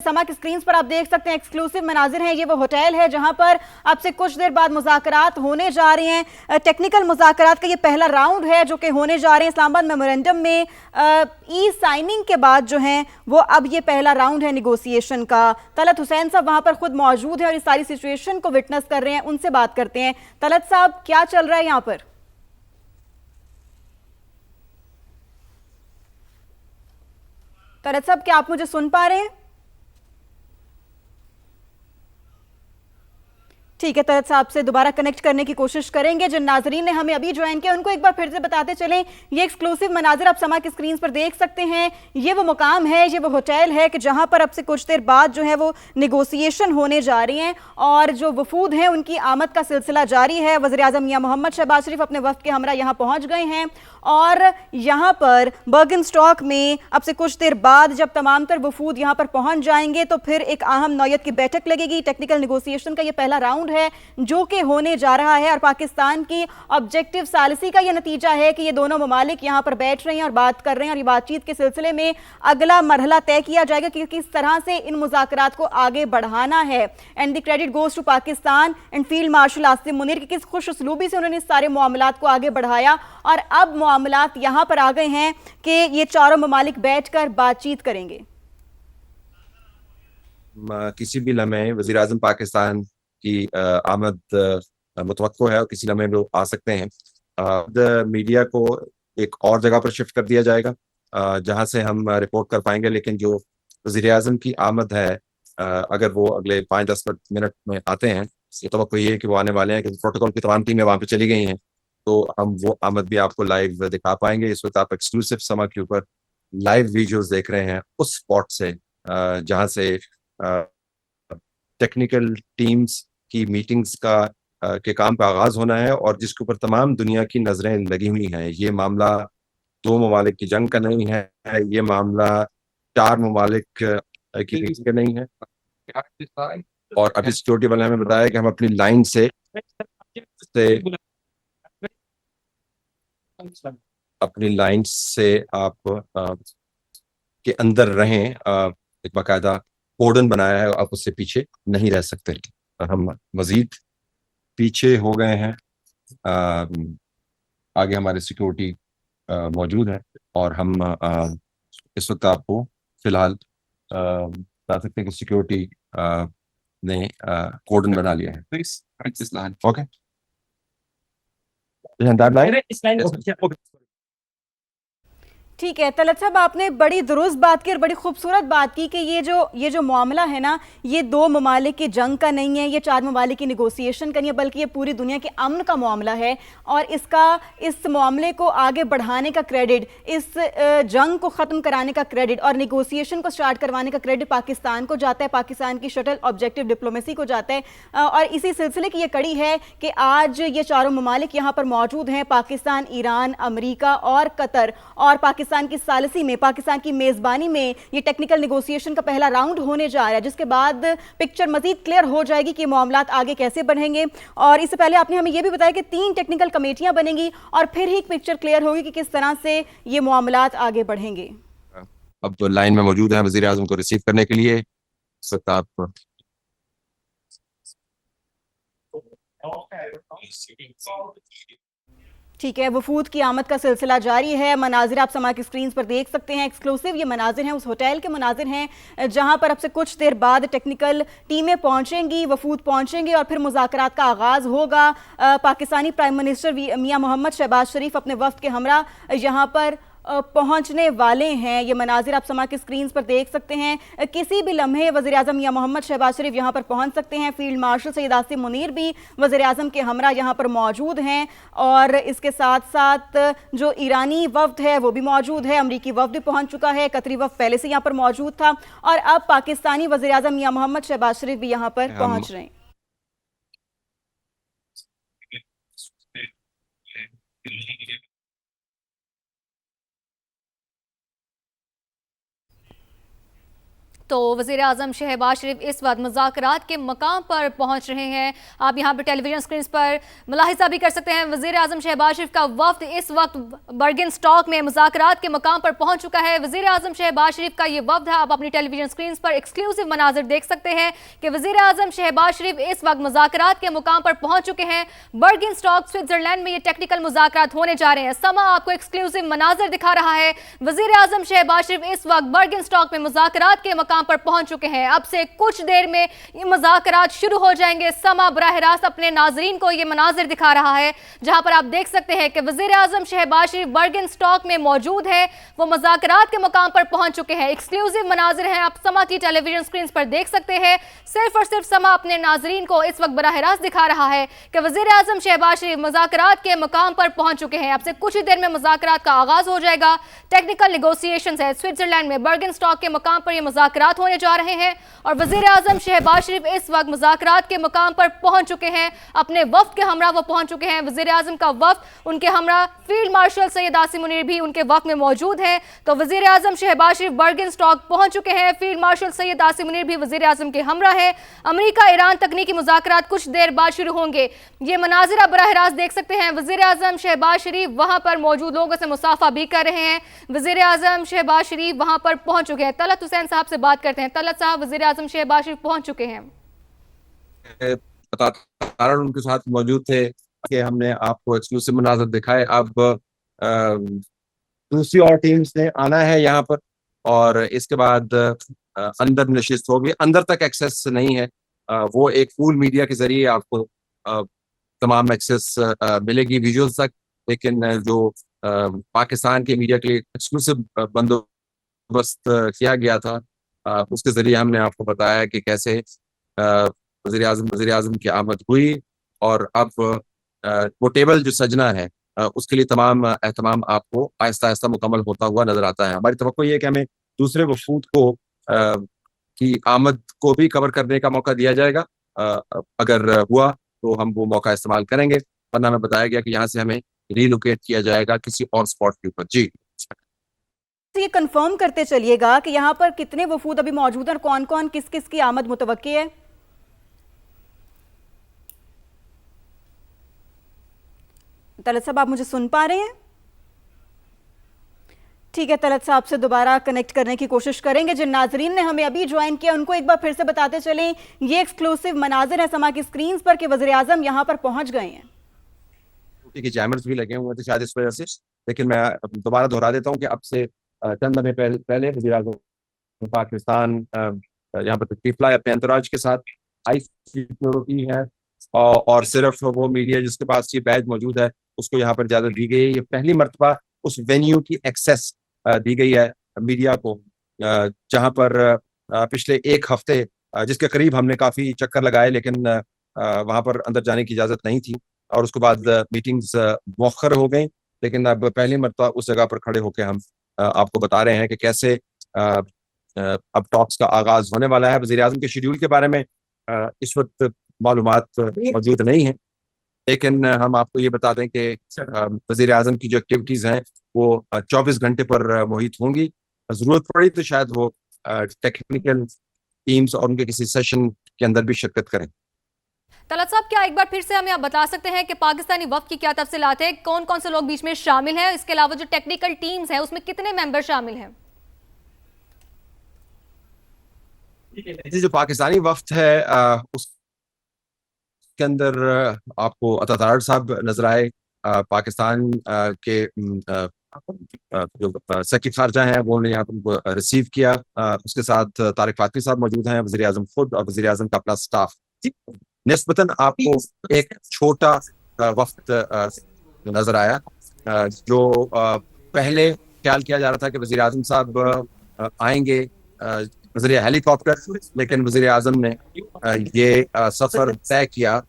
समा की स्क्रीन पर आप देख सकते हैं एक्सक्लूसिव मनाजिर हैं। ये वो होटल है जहां पर अब से कुछ देर बाद मुज़ाकरात होने जा रहे हैं। टेक्निकल मुज़ाकरात का ये पहला राउंड है जो कि होने जा रहे हैं इस्लामाबाद मेमोरेंडम में ई साइनिंग के बाद जो है वो अब ये पहला राउंड है निगोसिएशन का। तलत हुसैन साहब वहां पर खुद मौजूद है और इस सारी सिचुएशन को विटनेस कर रहे हैं, उनसे बात करते हैं। तलत साहब, क्या चल रहा है यहाँ पर? तलत साहब, क्या आप मुझे सुन पा रहे हैं? ठीक है, तलत साहब से दोबारा कनेक्ट करने की कोशिश करेंगे। जिन नाजरीन ने हमें अभी ज्वाइन किया उनको एक बार फिर से बताते चलें, ये एक्सक्लूसिव मनाजिर आप समा की स्क्रीन पर देख सकते हैं। ये वो मुकाम है, ये वो होटल है कि जहां पर अब से कुछ देर बाद जो है वो निगोसिएशन होने जा रही हैं और जो वफूद हैं उनकी आमद का सिलसिला जारी है। वज़ीर आज़म मियां मोहम्मद शहबाज शरीफ अपने वफ़द के हमरा यहाँ पहुँच गए हैं और यहाँ पर बर्गनस्टॉक में अब से कुछ देर बाद जब तमाम तर वफूद यहाँ पर पहुँच जाएंगे तो फिर एक अहम नौयत की बैठक लगेगी। टेक्निकल निगोसिएशन का ये पहला राउंड है जो कि होने जा रहा है और पाकिस्तान की ऑब्जेक्टिव सालिसी का ये नतीजा है कि ये दोनों ममालिक यहाँ पर बैठ रहे हैं और बात कर रहे हैं और ये बातचीत के सिलसिले में अगला मरहला तय किया जाएगा कि किस तरह से इन मुज़ाकरात को आगे बढ़ाना है। And the credit goes to Pakistan and field marshal Asim Munir की किस खुश उसलूबी से उन्होंने इस सारे मामलात को आगे बढ़ाया और अब मामलात यहाँ पर आ गए हैं कि ये चारों ममालिक बैठकर बातचीत करेंगे। किसी भी लम्हे वज़ीर आज़म पाकिस्तान की आमद मुतवक्को है और किसी लम्हे में लोग आ सकते हैं। मीडिया को एक और जगह पर शिफ्ट कर दिया जाएगा जहां से हम रिपोर्ट कर पाएंगे, लेकिन जो वज़ीर आज़म की आमद है अगर वो अगले 5-10 मिनट में आते हैं, ये तो ये है कि वो आने वाले हैं कि प्रोटोकॉल की तमाम टीमें वहां पर चली गई हैं, तो हम वो आमद भी आपको लाइव दिखा पाएंगे। इस वक्त आप एक्सक्लूसिव समा के ऊपर लाइव वीडियोस देख रहे हैं उस स्पॉट से जहां से टेक्निकल टीम्स की मीटिंग्स के काम का आगाज होना है और जिसके ऊपर तमाम दुनिया की नजरें लगी हुई हैं। ये मामला दो ममालिक की जंग का नहीं है, ये मामला 4 ममालिक की मीटिंग का नहीं है। और अभी सिक्योरिटी वाले हमें बताया कि हम अपनी लाइन से आप के अंदर रहें। एक बाकायदा कोर्डन बनाया है, आप उससे पीछे नहीं रह सकते। हम मजीद पीछे हो गए हैं। आगे हमारे सिक्योरिटी मौजूद है और हम इस वक्त आपको फिलहाल बता सकते हैं कि सिक्योरिटी ने कोर्डन बना लिया है। ओके, ठीक है तलत साहब, आपने बड़ी दुरुस्त बात की और बड़ी खूबसूरत बात की कि ये जो मामला है ना, ये दो ममालिक की जंग का नहीं है, ये 4 ममालिक की निगोसिएशन का नहीं है, बल्कि ये पूरी दुनिया के अमन का मामला है। और इस मामले को आगे बढ़ाने का क्रेडिट, इस जंग को ख़त्म कराने का क्रेडिट और निगोसिएशन को स्टार्ट करवाने का क्रेडिट पाकिस्तान को जाता है, पाकिस्तान की शटल ऑब्जेक्टिव डिप्लोमेसी को जाता है। और इसी सिलसिले की ये कड़ी है कि आज ये चारों ममालिक यहाँ पर मौजूद हैं, पाकिस्तान, ईरान, अमरीका और कतर। और पाकिस्तान की सालिसी में, पाकिस्तान की मेज़बानी में ये टेक्निकल निगोसिएशन का पहला राउंड होने जा रहा है, जिसके बाद पिक्चर मजीद क्लियर हो जाएगी कि मामलात आगे कैसे बढ़ेंगे। और इससे पहले आपने हमें यह भी बताया कि 3 टेक्निकल कमेटियां बनेंगी और फिर ही पिक्चर क्लियर होगी कि किस तरह से ये मामलात आगे बढ़ेंगे। अब लाइन में मौजूद है वज़ीर आज़म को रिसीव करने के लिए। आप ठीक है, वफूद की आमद का सिलसिला जारी है। मनाजिर आप समा की स्क्रीन पर देख सकते हैं। एक्सक्लूसिव ये मनाजिर हैं, उस होटल के मनाजिर हैं जहां पर अब से कुछ देर बाद टेक्निकल टीमें पहुंचेंगी, वफूद पहुंचेंगे और फिर मुज़ाकरात का आगाज़ होगा। पाकिस्तानी प्राइम मिनिस्टर मियां मोहम्मद शहबाज शरीफ अपने वफ़द के हमरा यहाँ पर पहुंचने वाले हैं। ये मनाजिर आप समा की स्क्रीन पर देख सकते हैं। किसी भी लम्हे वज़ीर आज़म मियां मोहम्मद शहबाज शरीफ यहाँ पर पहुंच सकते हैं। फील्ड मार्शल सैयद आसिम मुनीर भी वज़ीर आज़म के हमरा यहाँ पर मौजूद हैं और इसके साथ साथ जो ईरानी वफ़द है वो भी मौजूद है, अमरीकी वफ़द भी पहुँच चुका है, कतरी वफ़द पहले से यहाँ पर मौजूद था और अब पाकिस्तानी वज़ीर आज़म मियां मोहम्मद शहबाज शरीफ भी यहाँ पर पहुँच रहे हैं। तो वज़ीर आज़म शहबाज शरीफ इस वक्त मुज़ाकरात के मकाम पर पहुंच रहे हैं। आप यहाँ पर टेलीविजन स्क्रीन पर मुलाहिज़ा भी कर सकते हैं। वज़ीर आज़म शहबाज शरीफ का वफ्द इस वक्त बर्गिन स्टॉक में मुज़ाकरात के मकाम पर पहुंच चुका है। वज़ीर आज़म शहबाज शरीफ का ये वफ्द है। आप अपनी टेलीविजन स्क्रीन पर एक्सक्लूसिव मनाजिर देख सकते हैं कि वज़ीर आज़म शहबाज शरीफ इस वक्त मुज़ाकरात के मुकाम पर पहुंच चुके हैं। बर्गिन स्टॉक स्विट्ज़रलैंड में ये टेक्निकल मुज़ाकरात होने जा रहे हैं। समा आपको एक्सक्लूसिव मनाजिर दिखा रहा है। वज़ीर आज़म शहबाज शरीफ इस वक्त बर्गिन स्टॉक में मुज़ाकरात के मकाम पर पहुंच चुके हैं। अब से कुछ देर में ये मुज़ाकरात शुरू हो जाएंगे। समा बराह रास्त अपने नाजरीन को ये मनाजिर दिखा रहा है, जहां पर आप देख सकते हैं कि वज़ीर आज़म शहबाज शरीफ बर्गिन स्टॉक में मौजूद है। वो मुज़ाकरात के मकाम पर पहुंच चुके हैं। एक्सक्लूसिव मनाजिर हैं, आप समा की टेलीविजन स्क्रीन पर देख सकते हैं। सिर्फ और सिर्फ समा अपने नाजरीन को इस वक्त बराह रास्त दिखा रहा है कि वज़ीर आज़म शहबाज शरीफ मुज़ाकरात के मकाम पर पहुंच चुके हैं। अब से कुछ ही देर में मुज़ाकरात का आगाज हो जाएगा। टेक्निकल नेगोशिएशंस है स्विट्जरलैंड में बर्गिन स्टॉक के मकाम पर ये मुज़ाकरात होने जा रहे हैं और वज़ीर आज़म शहबाज शरीफ इस वक्त मुज़ाकरात के मकाम पर पहुंच चुके हैं। अपने वफ्द के हमरा वो पहुंच चुके हैं। वज़ीर आज़म का वफ्द, उनके हमरा फील्ड मार्शल सैयद आसिम मुनीर भी उनके वफ्द में मौजूद हैं। तो वज़ीर आज़म शहबाज शरीफ बर्गिन स्टॉक पहुंच चुके हैं। फील्ड मार्शल सैयद आसिम मुनीर भी वज़ीर आज़म के हमरा है। अमेरिका ईरान तकनीकी मुज़ाकरात कुछ देर बाद शुरू होंगे। ये मनाजिर आप बराह रास्त देख सकते हैं। वज़ीर आज़म शहबाज शरीफ वहां पर मौजूद लोगों से मुसाफा भी कर रहे हैं। वज़ीर आज़म शहबाज शरीफ वहां पर पहुंच चुके हैं। तलत हुसैन साहब से बात करते हैं। तलत साहब, वज़ीर आज़म शहबाज शरीफ पहुंच चुके हैं। कारण उनके साथ मौजूद थे कि हमने आपको एक्सक्लूसिव मनाज़र दिखाए। अब दूसरी और टीम्स ने आना है यहाँ पर और इसके बाद अंदर नशिस्त होगी। अंदर तक एक्सेस नहीं है, वो एक फूल मीडिया के जरिए आपको तमाम एक्सेस मिलेगी विजुअल्स तक, लेकिन जो पाकिस्तान के मीडिया के लिए एक्सक्लूसिव बंदोबस्त किया गया था, उसके जरिए हमने आपको बताया कि कैसे वज़ीर आज़म की आमद हुई और अब वो टेबल जो सजना है उसके लिए तमाम एहतमाम आपको आहिस्ता आहिस्ता मुकम्मल होता हुआ नजर आता है। हमारी तवक्को ये है कि हमें दूसरे वफूद को की आमद को भी कवर करने का मौका दिया जाएगा। अगर हुआ तो हम वो मौका इस्तेमाल करेंगे, वरना हमें बताया गया कि यहाँ से हमें रीलोकेट किया जाएगा किसी और स्पॉट के ऊपर। जी, ये कंफर्म करते चलिएगा कि यहाँ पर कितने वफूद अभी मौजूद हैं और कौन कौन किस किस की आमद मुतवक्की है। तलत साहब, आप मुझे सुन पा रहे हैं? ठीक है, तलत साहब से दोबारा कनेक्ट करने की कोशिश करेंगे। जिन नाजरीन ने हमें अभी ज्वाइन किया उनको एक बार फिर से बताते चलें, ये एक्सक्लूसिव मनाजिर है समा की स्क्रीन पर कि वज़ीर आज़म यहाँ पर पहुंच गए हैं। क्योंकि जैमर्स भी लगे हुए थे शायद इस वजह से, लेकिन मैं दोबारा दोहरा देता हूँ कि अब से चंद लम्हे पहले वज़ीर आज़म पाकिस्तान यहाँ पर तशरीफ लाए अपने अंतराज के साथ। हाई सिक्योरिटी है और सिर्फ वो मीडिया जिसके पास ये बैज मौजूद है उसको यहाँ पर इजाज़त दी गई है। ये पहली मरतबा उस वेन्यू की एक्सेस दी गई है मीडिया को, जहाँ पर पिछले एक हफ्ते जिसके करीब हमने काफ़ी चक्कर लगाए, लेकिन वहाँ पर अंदर जाने की इजाज़त नहीं थी और उसके बाद मीटिंग्स मौखर हो गई। लेकिन अब पहली मरतबा उस जगह पर खड़े होकर हम आपको बता रहे हैं कि कैसे अब टॉक्स का आगाज़ होने वाला है। वज़ीर आज़म के शेड्यूल के बारे में इस वक्त मालूमात मौजूद नहीं है, लेकिन हम आपको ये बता दें कि वज़ीर आज़म की जो एक्टिविटीज़ हैं वो 24 घंटे पर मुहित होंगी। ज़रूरत पड़ी तो शायद वो टेक्निकल टीम्स और उनके किसी सेशन के अंदर भी शिरकत करें। तलत साहब, क्या एक बार फिर से हमें आप बता सकते हैं कि पाकिस्तानी वफ़द की क्या तफसीलात है, कौन कौन से लोग बीच में शामिल हैं? इसके अलावा जो टेक्निकल टीम्स हैं उसमें कितने मेंबर शामिल हैं? जो पाकिस्तानी वफ़द है उसके अंदर आपको अतातार साहब नजर आए। पाकिस्तान के जो सेक्रेटरी खारजा हैं वो ने यहाँ पर रिसीव किया। उसके साथ तारिक फातमी साहब मौजूद हैं, वज़ीर आज़म खुद और वज़ीर आज़म का अपना स्टाफ। निस्बतन आपको एक छोटा वफ़द नजर आया, जो पहले ख्याल किया जा रहा था कि वज़ीर आज़म साहब आएंगे नजरिया हेलीकॉप्टर, लेकिन वज़ीर आज़म ने ये सफ़र तय किया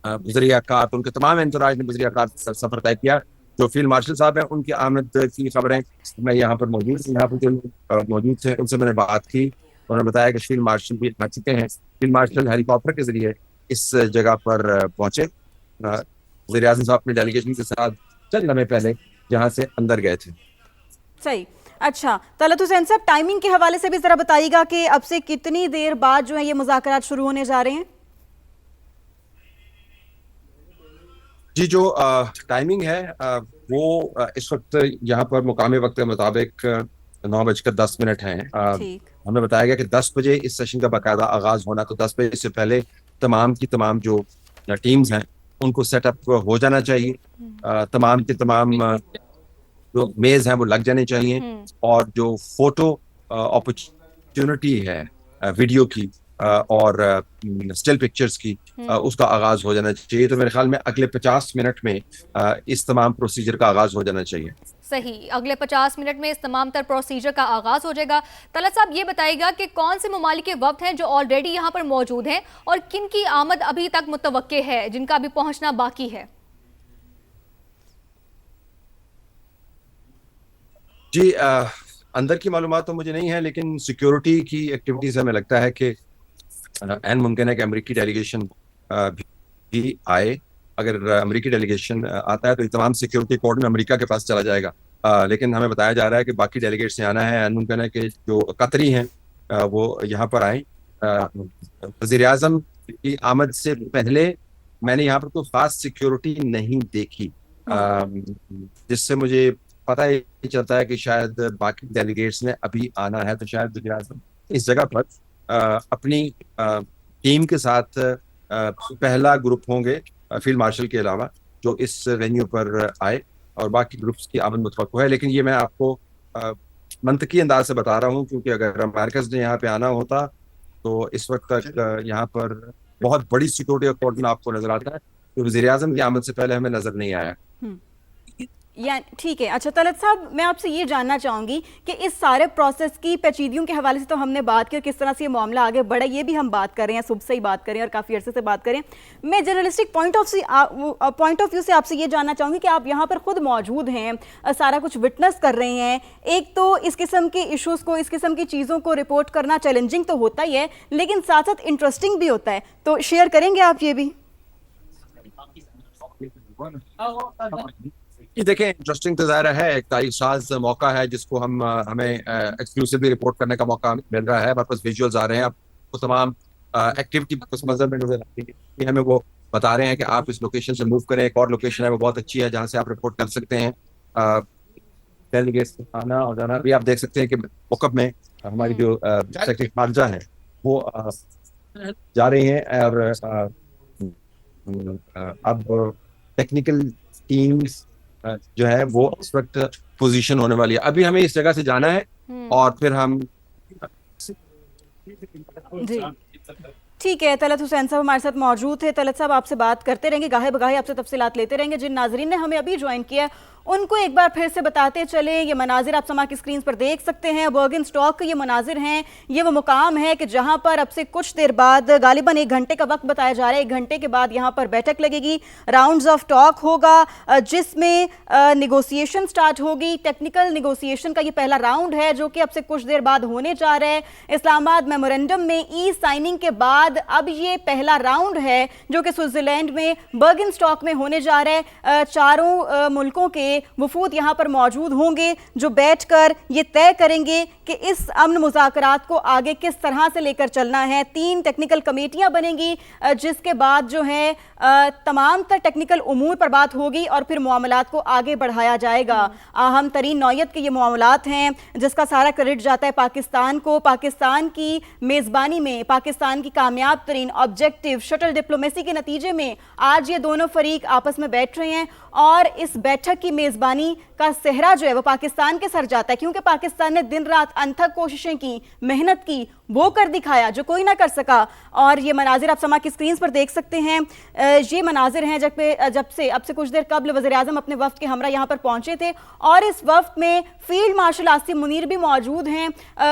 नजरिया कार। उनके तमाम इंतराज ने नजरिया कार सफ़र तय किया। जो फील्ड मार्शल साहब हैं उनकी आमद की खबरें मैं यहाँ पर मौजूद थे, उनसे मैंने बात की, उन्होंने बताया कि फील्ड मार्शल भी आ चुके हैं। फील्ड मार्शल हेलीकॉप्टर के जरिए इस जगह पर पहुंचे। वज़ीर आज़म साहब अपने डेलीगेशन के साथ चंद लम्हे पहले जहाँ से अंदर गए थे। सही। अच्छा, तलत हुसैन साहब, टाइमिंग के हवाले से भी जरा बताइएगा कि अब से कितनी देर बाद जो है ये मुज़ाकरात शुरू होने जा रहे हैं? जी, जो टाइमिंग है वो इस वक्त यहाँ पर मुकामी वक्त के मुताबिक 9:10 है। ठीक। हमें बताया गया कि 10 बजे इस सेशन का बाकायदा आगाज होना, तो 10 बजे से पहले तमाम की तमाम जो टीम्स हैं उनको सेटअप हो जाना चाहिए। तमाम के तमाम जो मेज हैं वो लग जाने चाहिए, और जो फोटो अपॉर्चुनिटी है वीडियो की और स्टिल पिक्चर्स की, उसका आगाज हो जाना चाहिए। तो मेरे ख्याल में अगले 50 मिनट में इस तमाम प्रोसीजर का आगाज हो जाना चाहिए। सही, अगले 50 मिनट में इस तमाम तर प्रोसीजर का आगाज हो जाएगा। तलत साहब, ये बताइएगा कि कौन से ममालिक के वफ्द हैं जो ऑलरेडी यहाँ पर मौजूद हैं और किन की आमद अभी तक मुतवक्के है, जिनका अभी पहुंचना बाकी है? जी, अंदर की मालूमात तो मुझे नहीं है, लेकिन सिक्योरिटी की एक्टिविटी से हमें लगता है कि एन मुमकिन है कि अमेरिकी डेलीगेशन भी आए। अगर अमेरिकी डेलीगेशन आता है तो ये तमाम सिक्योरिटी कोऑर्डिनेट अमेरिका के पास चला जाएगा, लेकिन हमें बताया जा रहा है कि बाकी डेलीगेट से आना है। एन मुमकिन है कि जो कतरी हैं वो यहाँ पर आए। वज़ीर आज़म की आमद से पहले मैंने यहाँ पर कोई खास सिक्योरिटी नहीं देखी, जिससे मुझे पता ही चलता है कि शायद बाकी डेलीगेट्स ने अभी आना है। तो शायद वज़ीर आज़म इस जगह पर अपनी टीम के साथ पहला ग्रुप होंगे फील्ड मार्शल के अलावा जो इस वेन्यू पर आए, और बाकी ग्रुप्स की आमद मुतवक्को है। लेकिन ये मैं आपको मंतकी अंदाज से बता रहा हूँ, क्योंकि अगर अमेरिकन ने यहाँ पे आना होता तो इस वक्त तक यहाँ पर बहुत बड़ी सिक्योरिटी और कोऑर्डिनेशन आपको नजर आता है, तो वज़ीर आज़म की आमद से पहले हमें नजर नहीं आया। या ठीक है। अच्छा तलत साहब, मैं आपसे ये जानना चाहूँगी कि इस सारे प्रोसेस की पेचीदगियों के हवाले से तो हमने बात की और किस तरह से ये मामला आगे बढ़ा, ये भी हम बात कर रहे हैं, सुबह से ही बात करें और काफ़ी अरसे से बात करें। मैं जर्नलिस्टिक पॉइंट ऑफ व्यू से आपसे ये जानना चाहूँगी कि आप यहाँ पर खुद मौजूद हैं, सारा कुछ विटनेस कर रहे हैं। एक तो इस किस्म के इशूज़ को, इस किस्म की चीज़ों को रिपोर्ट करना चैलेंजिंग तो होता ही है, लेकिन साथ साथ इंटरेस्टिंग भी होता है। तो शेयर करेंगे आप ये भी? ये देखें, इंटरेस्टिंग तो ज़ाहिर है, एक तारीख साज मौका है जिसको हमें एक्सक्लूसिवली रिपोर्ट करने का मौका मिल रहा है। हमारे पास विजुअल्स आ रहे हैं, आपको तमाम एक्टिविटी मंजर में नजर आती है। हमें वो बता रहे हैं कि आप इस लोकेशन से मूव करें। एक और लोकेशन है वो बहुत अच्छी है जहाँ से आप रिपोर्ट कर सकते हैं। डेलीगेट्स आना और जाना भी आप देख सकते हैं कि वक़्फ़ में हमारी जो सेक्रेटरी खारजा हैं वो जा रही हैं, और अब टेक्निकल टीम्स जो है वो इस वक्त पोजीशन होने वाली है। अभी हमें इस जगह से जाना है और फिर हम जी ठीक है। तलत हुसैन साहब हमारे साथ मौजूद थे। तलत साहब, आपसे बात करते रहेंगे, गाहे बगाहे आपसे तफसीलात लेते रहेंगे। जिन नाजरीन ने हमें अभी ज्वाइन किया उनको एक बार फिर से बताते चले, ये मनाजिर आप समा की स्क्रीन पर देख सकते हैं। बर्गनस्टॉक के ये मनाजिर हैं, ये वो मुकाम है कि जहां पर अब से कुछ देर बाद, गालिबन 1 घंटे का वक्त बताया जा रहा है, 1 घंटे के बाद यहां पर बैठक लगेगी, राउंड्स ऑफ टॉक होगा, जिसमें निगोसिएशन स्टार्ट होगी। टेक्निकल निगोसिएशन का ये पहला राउंड है जो कि अब से कुछ देर बाद होने जा रहा है। इस्लामाबाद मेमोरेंडम में ई साइनिंग के बाद अब ये पहला राउंड है जो कि स्विट्जरलैंड में बर्गनस्टॉक में होने जा रहा है। चारों मुल्कों के वफूद यहाँ पर मौजूद होंगे जो बैठकर ये तय करेंगे कि इस अमन मुज़ाकरात को आगे किस तरह से लेकर चलना है। 3 टेक्निकल कमेटियाँ बनेंगी, जिसके बाद जो है तमाम तर टेक्निकल उमूर पर बात होगी और फिर मामलात को आगे बढ़ाया जाएगा। अहम तरीन नौयत के ये मामलात हैं जिसका सारा क्रेडिट जाता है पाकिस्तान को। पाकिस्तान की मेज़बानी में, पाकिस्तान की कामयाब तरीन ऑब्जेक्टिव शटल डिप्लोमेसी के नतीजे में आज ये दोनों फरीक आपस में बैठ रहे हैं, और इस बैठक की मेज़बानी का सेहरा जो है वो पाकिस्तान के सर जाता है, क्योंकि पाकिस्तान ने दिन रात अनथक कोशिशें की, मेहनत की, वो कर दिखाया जो कोई ना कर सका। और ये मनाजिर आप समा की स्क्रीन पर देख सकते हैं। ये मनाजिर हैं जब से अब से कुछ देर कबल वज़ीर आज़म अपने वफ्द के हमरा यहाँ पर पहुँचे थे, और इस वफ्द में फील्ड मार्शल आसिम मुनीर भी मौजूद हैं,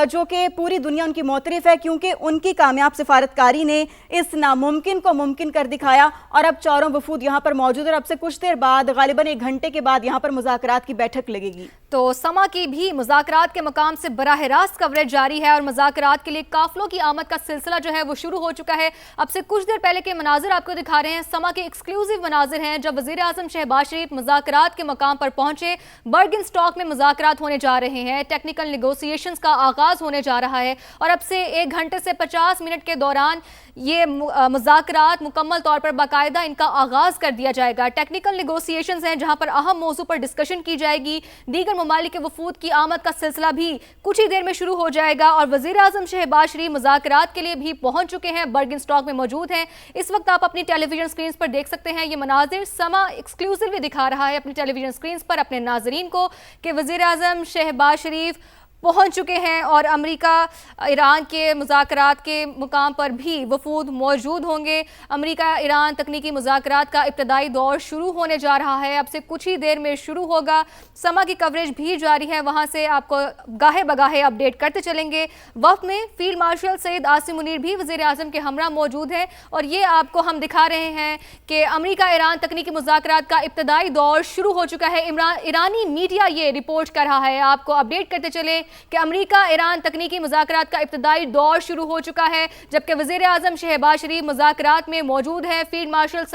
जो कि पूरी दुनिया उनकी मोतरिफ है क्योंकि उनकी कामयाब सिफारतकारी कारगुजारी ने इस नामुमकिन को मुमकिन कर दिखाया और अब चारों वफूद यहाँ पर मौजूद है और अब से कुछ देर बाद गालिबन 1 घंटे के बाद यहाँ पर मुज़ाकरात की बैठक लगेगी। तो समा की भी मुज़ाकरात के मकाम से बराह रास्त कवरेज जारी है और मुज़ाकरात के लिए काफिलों की आमद का सिलसिला जो है वो शुरू हो चुका है। अब से कुछ देर पहले के मनाजिर आपको दिखा रहे हैं, समा के एक्सक्लूसिव मनाजिर हैं जब वज़ीर आज़म शहबाज शरीफ मुज़ाकरात के मकाम पर पहुंचे। बर्गिन स्टॉक में मुज़ाकरात होने जा रहे हैं, टेक्निकल नेगोशिएशंस का आगाज़ होने जा रहा है और अब से 1 घंटे से 50 मिनट के दौरान ये मुज़ाकरात मुकम्मल तौर पर बाकायदा इनका आगाज़ कर दिया जाएगा। टेक्निकल नेगोशिएशंस हैं जहां पर अहम मौजू पर डिस्कशन की जाएगी। दीगर ममालिक के वफूद की आमद का सिलसिला भी कुछ ही देर में शुरू हो जाएगा और वज़ीर आज़म शहबाज शरीफ मुज़ाकरात के लिए भी पहुंच चुके हैं, बर्गिन स्टॉक में मौजूद हैं। इस वक्त आप अपनी टेलीविजन स्क्रीन पर देख सकते हैं ये मनाजिर समा एक्सक्लूसिवली दिखा रहा है अपनी टेलीविजन स्क्रीन पर अपने नाजरीन को कि वज़ीर आज़म शहबाज शरीफ पहुंच चुके हैं और अमेरिका ईरान के मुज़ाकरात के मुकाम पर भी वफूद मौजूद होंगे। अमेरिका ईरान तकनीकी मुज़ाकरात का इब्तदाई दौर शुरू होने जा रहा है, अब से कुछ ही देर में शुरू होगा। समा की कवरेज भी जारी है, वहां से आपको गाहे बगाहे अपडेट करते चलेंगे। वफ्द में फील्ड मार्शल सैयद आसिम मुनीर भी वज़ीर आज़म के हमरा मौजूद हैं और ये आपको हम दिखा रहे हैं कि अमेरिका ईरान तकनीकी मुज़ाकरात का इब्तदाई दौर शुरू हो चुका है। ईरानी मीडिया ये रिपोर्ट कर रहा है, आपको अपडेट करते चले कि अमेरिका ईरान तकनीकी मुज़ाकरात का इब्तदाई दौर शुरू हो चुका है, जबकि वज़ीर आज़म शहबाज शरीफ मुज़ाकरात में मौजूद है। Field marshal